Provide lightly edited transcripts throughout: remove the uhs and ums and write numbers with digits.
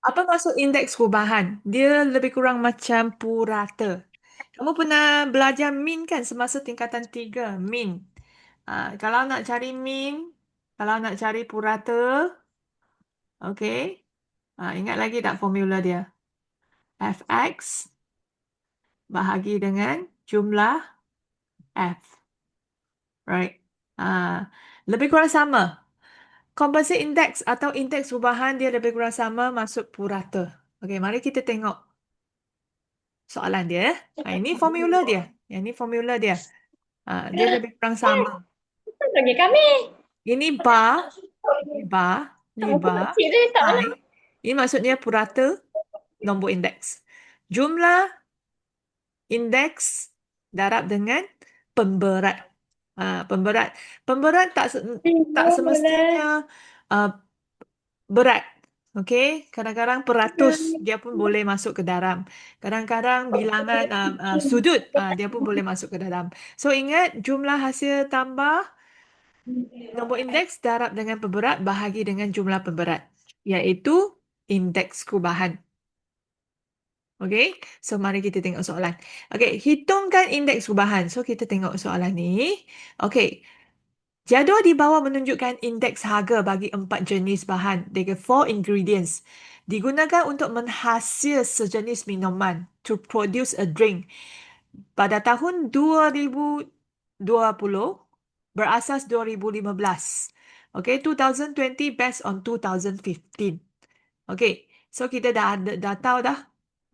Apa maksud indeks perubahan? Dia lebih kurang macam purata. Kamu pernah belajar min kan semasa tingkatan 3 min. Kalau nak cari min, kalau nak cari purata, okey. Ingat lagi tak formula dia? Fx bahagi dengan jumlah F. Right. Lebih kurang sama. Composite index atau indeks perubahan dia lebih kurang sama masuk purata. Okey, mari kita tengok soalan dia. Ini formula dia. Yang ini formula dia. Dia lebih kurang sama. Bagi kami. Ini bar, ini bar, Tak ini muka bar, makcik tu tak I. menang. Ini maksudnya purata nombor indeks. Jumlah indeks darab dengan pemberat. Pemberat. Pemberat tak Tiga semestinya bulan. uh, berat. Okey, kadang-kadang peratus dia pun boleh masuk ke dalam. Kadang-kadang bilangan sudut dia pun boleh masuk ke dalam. So ingat jumlah hasil tambah nombor indeks darab dengan pemberat bahagi dengan jumlah pemberat, iaitu indeks kubahan. Okey, so mari kita tengok soalan. Okey, hitungkan indeks kubahan. So kita tengok soalan ni. Okey, jadual di bawah menunjukkan indeks harga bagi 4 jenis bahan dengan 4 ingredients. Digunakan untuk menghasil sejenis minuman to produce a drink. Pada tahun 2020 berasas 2015. Okay, 2020 based on 2015. Okay, so kita dah tahu dah.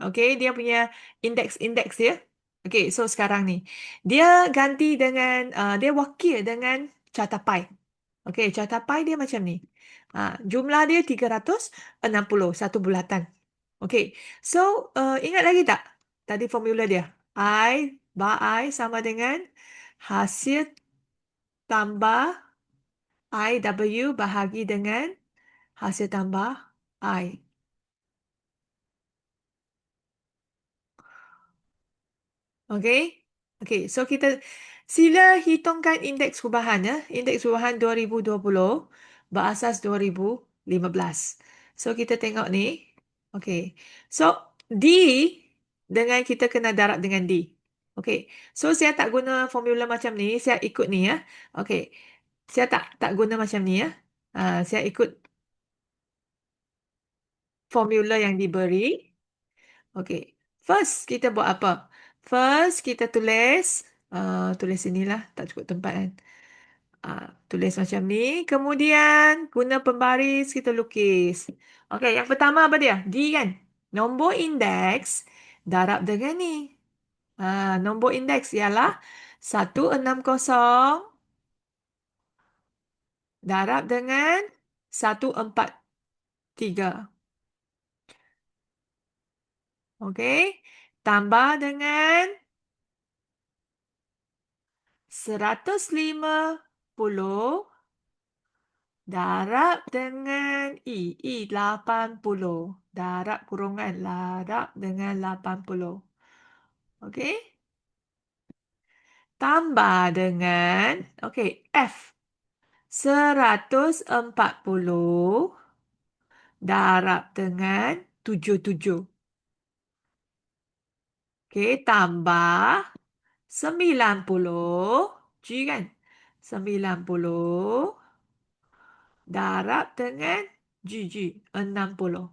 Okay, dia punya indeks-indeks dia. Okay, so sekarang ni. Dia ganti dengan, dia wakil dengan catapai. Okay, catapai dia macam ni. Jumlah dia 360, satu bulatan. Okay, so ingat lagi tak? Tadi formula dia. Bar I sama dengan hasil tambah IW bahagi dengan hasil tambah I. Okey. Okey, so kita sila hitungkan indeks perubahan ya. Indeks perubahan 2020 berasas 2015. So kita tengok ni. Okey. So D dengan kita kena darab dengan D. Okey. So saya tak guna formula macam ni, saya ikut ni ya. Okey. Saya tak guna macam ni ya. Saya ikut formula yang diberi. Okey. First kita buat apa? First kita tulis inilah, tak cukup tempat kan. Tulis macam ni. Kemudian guna pembaris kita lukis. Okey, yang pertama apa dia? D kan? Nombor indeks darab dengan ni. Nombor indeks ialah 160 darab dengan 143. Okey. Tambah dengan 150 darab dengan I 80. Darab kurungan darab dengan 80. Okey? Tambah dengan F 140 darab dengan 77. Okey, tambah 90 G kan? 90 darab dengan GG 60.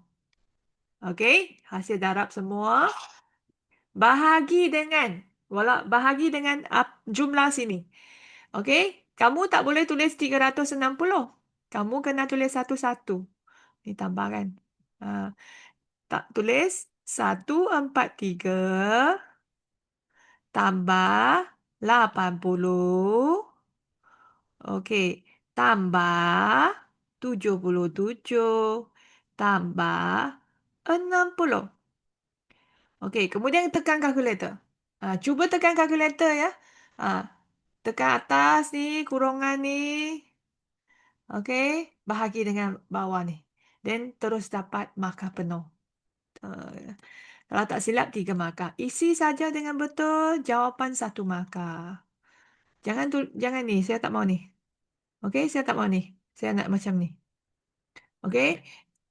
Okey, hasil darab semua. Bahagi dengan jumlah sini. Okey, kamu tak boleh tulis 360. Kamu kena tulis satu-satu. Ni tambahkan. Tak tulis 143 tambah 80. Okey, tambah 77 tambah 60. Okey, kemudian tekan kalkulator. Cuba tekan kalkulator ya. Ah, tekan atas ni, kurungan ni. Okey, bahagi dengan bawah ni. Dan terus dapat markah penuh. Uh, Kalau tak silap 3 markah. Isi saja dengan betul, jawapan 1 markah. Jangan ni, saya tak mau ni. Okey, saya tak mau ni. Saya nak macam ni. Okey.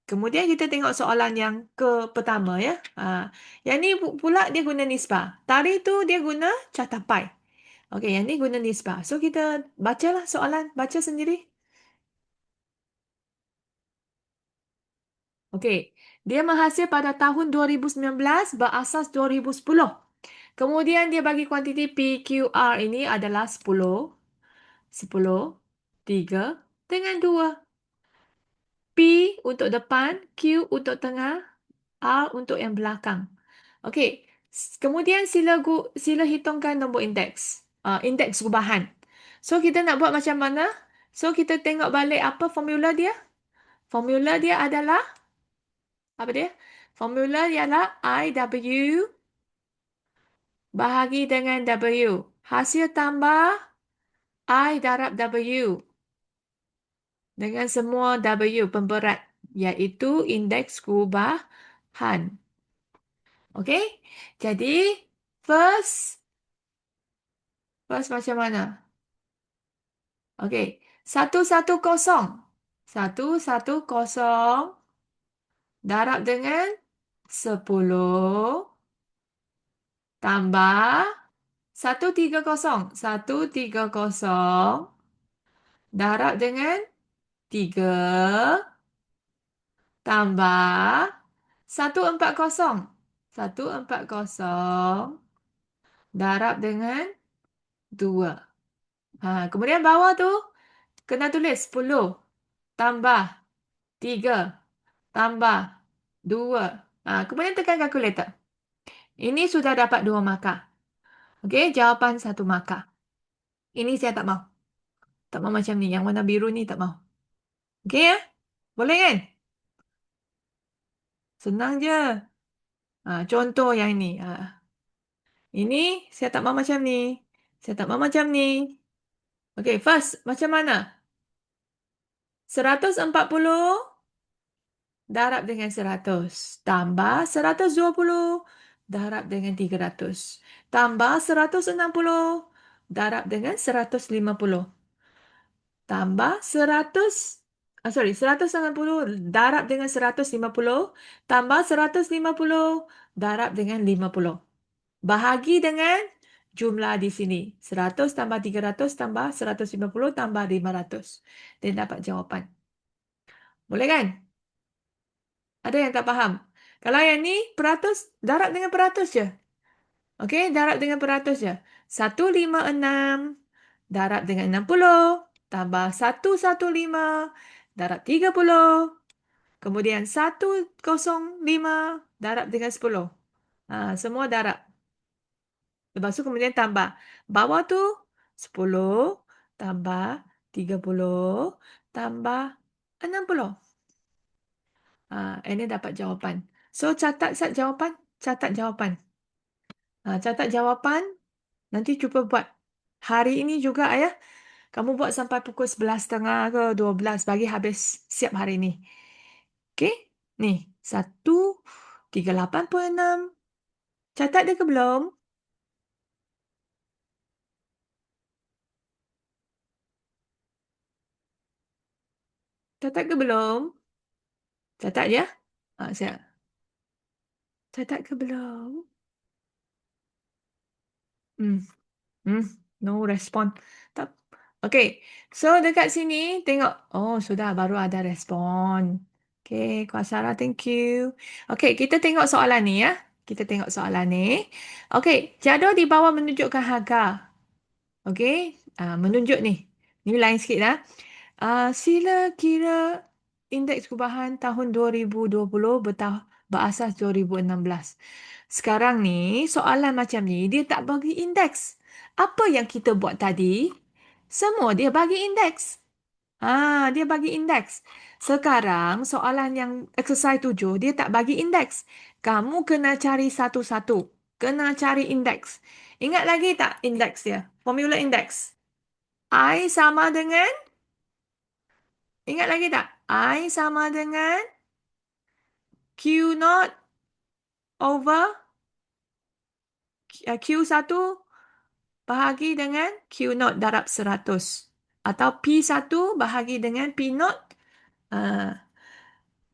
Kemudian kita tengok soalan yang pertama ya. Yang ni pula dia guna nisbah. Tari tu dia guna catapai. Okey, yang ni guna nisbah. So kita bacalah soalan, baca sendiri. Okey. Dia menghasil pada tahun 2019 berasas 2010. Kemudian dia bagi kuantiti PQR ini adalah 10, 10, 3 dengan 2. P untuk depan, Q untuk tengah, R untuk yang belakang. Okey. Kemudian sila hitungkan nombor indeks. Indeks gubahan. So kita nak buat macam mana? So kita tengok balik apa formula dia. Formula dia adalah apa dia? Formula ialah IW bahagi dengan W. Hasil tambah I darab W dengan semua W pemberat, iaitu indeks gubahan. Okey? Jadi, first macam mana? Okey. 110. 110 darab dengan 10 tambah 130. 130 darab dengan 3 tambah 140. 140 darab dengan 2. Kemudian bawah tu kena tulis 10 tambah 3 tambah 2. Kemudian tekan kalkulator. Ini sudah dapat 2 markah. Okey, jawapan 1 markah. Ini saya tak mau. Tak mau macam ni. Yang warna biru ni tak mau. Okey ya? Boleh kan? Senang je. Contoh yang ini. Ini saya tak mau macam ni. Saya tak mau macam ni. Okey, first macam mana? 140 darab dengan 100 tambah 120 darab dengan 300 tambah 160 darab dengan 150 tambah 160 darab dengan 150 tambah 150 darab dengan 50. Bahagi dengan jumlah di sini. 100 tambah 300 tambah 150 tambah 500. Dan dapat jawapan. Boleh kan? Ada yang tak faham? Kalau yang ni peratus, darab dengan peratus je. Okey, darab dengan peratus je. 156 darab dengan 60 tambah 115 darab 30. Kemudian 105 darab dengan 10. Semua darab. Lepas tu kemudian tambah. Bawah tu 10 tambah 30 tambah 60. Ini dapat jawapan. So, catat set jawapan. Catat jawapan. Catat jawapan. Nanti cuba buat. Hari ini juga ayah. Kamu buat sampai pukul 11.30 ke 12. Bagi habis siap hari ini. Okey. Ni. 138.6. Catat dia ke belum? Catat ke belum? Catat ya. Siap. Catat ke belum? Hmm. No respon. Tak. Okey. So dekat sini tengok. Oh, sudah baru ada respon. Okey, Kuat Sarah, thank you. Okey, kita tengok soalan ni ya. Kita tengok soalan ni. Okey, jadual di bawah menunjukkan harga. Okey, menunjuk ni. Ni lain sikit dah. Sila kira indeks gubahan tahun 2020 berasas 2016. Sekarang ni, soalan macam ni, dia tak bagi indeks. Apa yang kita buat tadi, semua dia bagi indeks. Dia bagi indeks. Sekarang, soalan yang exercise 7, dia tak bagi indeks. Kamu kena cari satu-satu. Kena cari indeks. Ingat lagi tak indeks dia? Formula indeks. I sama dengan, ingat lagi tak? I sama dengan Q naught over Q1 bahagi dengan Q naught darab 100. Atau P1 bahagi dengan P naught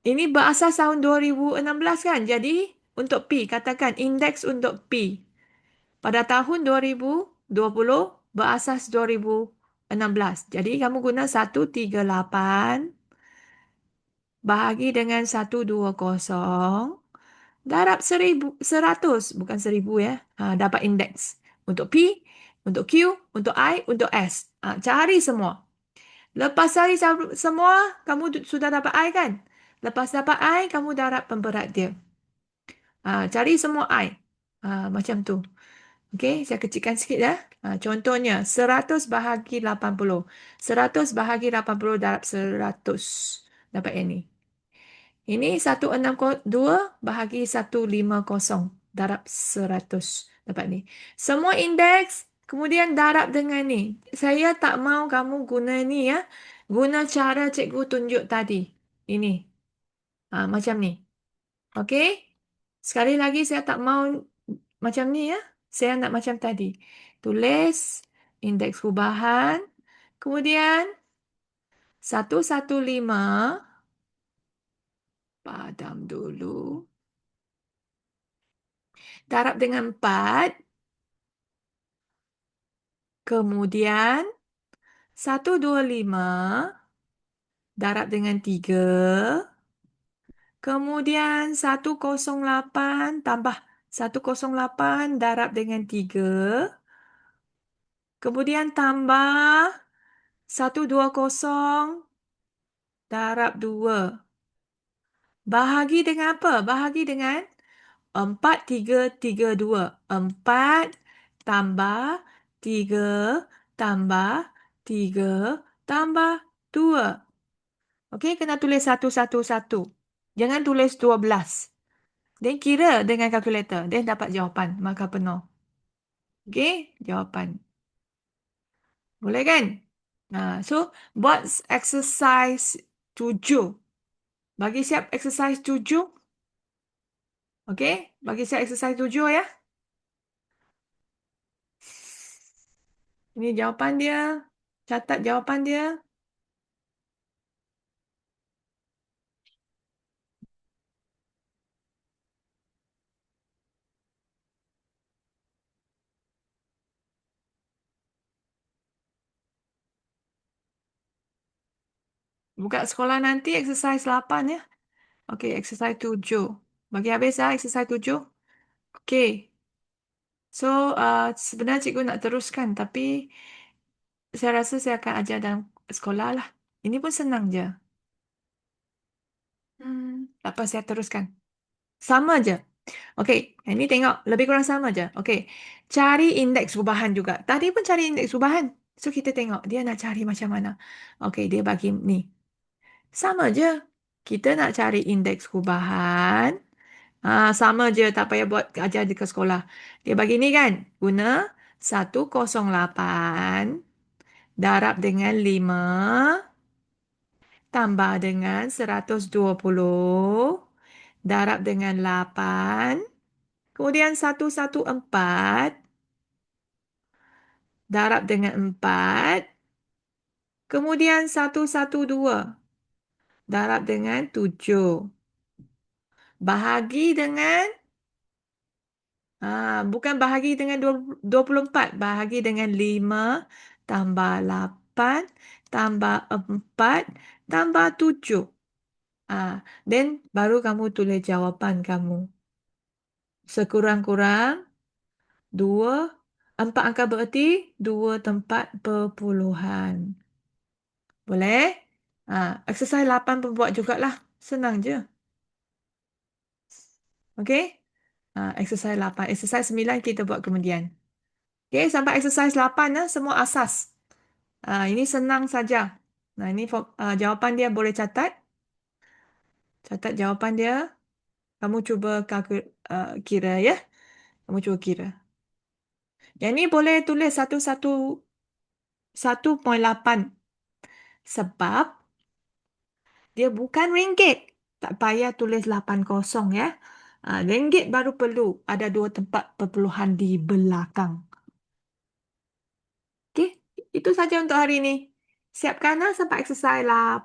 Ini berasas tahun 2016 kan? Jadi untuk P, katakan indeks untuk P. Pada tahun 2020 berasas 2016. Jadi kamu guna 138 bahagi dengan 120 darab 100, bukan 1000 ya. Dapat indeks. Untuk P, untuk Q, untuk I, untuk S. Cari semua. Lepas cari semua, kamu sudah dapat I kan? Lepas dapat I, kamu darab pemberat dia. Cari semua I. Macam tu. Okey, saya kecilkan sikit ya. Contohnya, 100 bahagi 80. 100 bahagi 80 darab 100. Dapat yang ni. Ini 162 bahagi 150 darab 100. Dapat ni. Semua indeks, kemudian darab dengan ni. Saya tak mau kamu guna ni ya. Guna cara cikgu tunjuk tadi. Ini. Macam ni. Okey? Sekali lagi saya tak mau macam ni ya. Saya nak macam tadi. Tulis indeks perubahan. Kemudian 115. Padam dulu. Darab dengan 4. Kemudian 125 darab dengan 3. Kemudian 108 tambah 108 darab dengan 3. Kemudian tambah 120 darab 2. Bahagi dengan apa? Bahagi dengan 4332. 4 tambah 3 tambah 3 tambah 2. Okey, kena tulis 111. Jangan tulis 12. Dan kira dengan kalkulator. Dan dapat jawapan. Maka penuh. Okey, jawapan. Boleh kan? So, buat exercise 7. Bagi siap exercise 7. Okey, bagi siap exercise 7 ya. Ini jawapan dia. Catat jawapan dia. Buka sekolah nanti exercise 8 ya. Okey, exercise 7. Bagi habis ya exercise 7. Okey. So, sebenarnya cikgu nak teruskan tapi saya rasa saya akan ajar dalam sekolah lah. Ini pun senang je. Tak apa, saya teruskan. Sama je. Okey, ini tengok lebih kurang sama je. Okey, cari indeks perubahan juga. Tadi pun cari indeks perubahan. So, kita tengok dia nak cari macam mana. Okey, dia bagi ni. Sama je. Kita nak cari indeks perubahan. Sama je, tak payah buat ajar di ke sekolah. Dia bagi ni kan, guna 108 darab dengan 5 tambah dengan 120 darab dengan 8. Kemudian 114 darab dengan 4. Kemudian 112 darab dengan 7. Bahagi dengan bukan bahagi dengan 24. Bahagi dengan 5 tambah 8 tambah 4 tambah 7. Then baru kamu tulis jawapan kamu. Sekurang-kurang 2. 4 angka bererti 2 tempat perpuluhan. Boleh? Exercise 8 pun buat jugalah. Senang je. Okey? Exercise 8. Exercise 9 kita buat kemudian. Okey, sampai exercise 8 semua asas. Ini senang saja. Ini jawapan dia boleh catat. Catat jawapan dia. Kamu cuba kira ya. Kamu cuba kira. Yang ni boleh tulis 1.8. Sebab dia bukan ringgit. Tak payah tulis 80 ya. Ringgit baru perlu ada 2 tempat perpuluhan di belakang. Okey, itu saja untuk hari ini. Siapkan sampai exercise 8.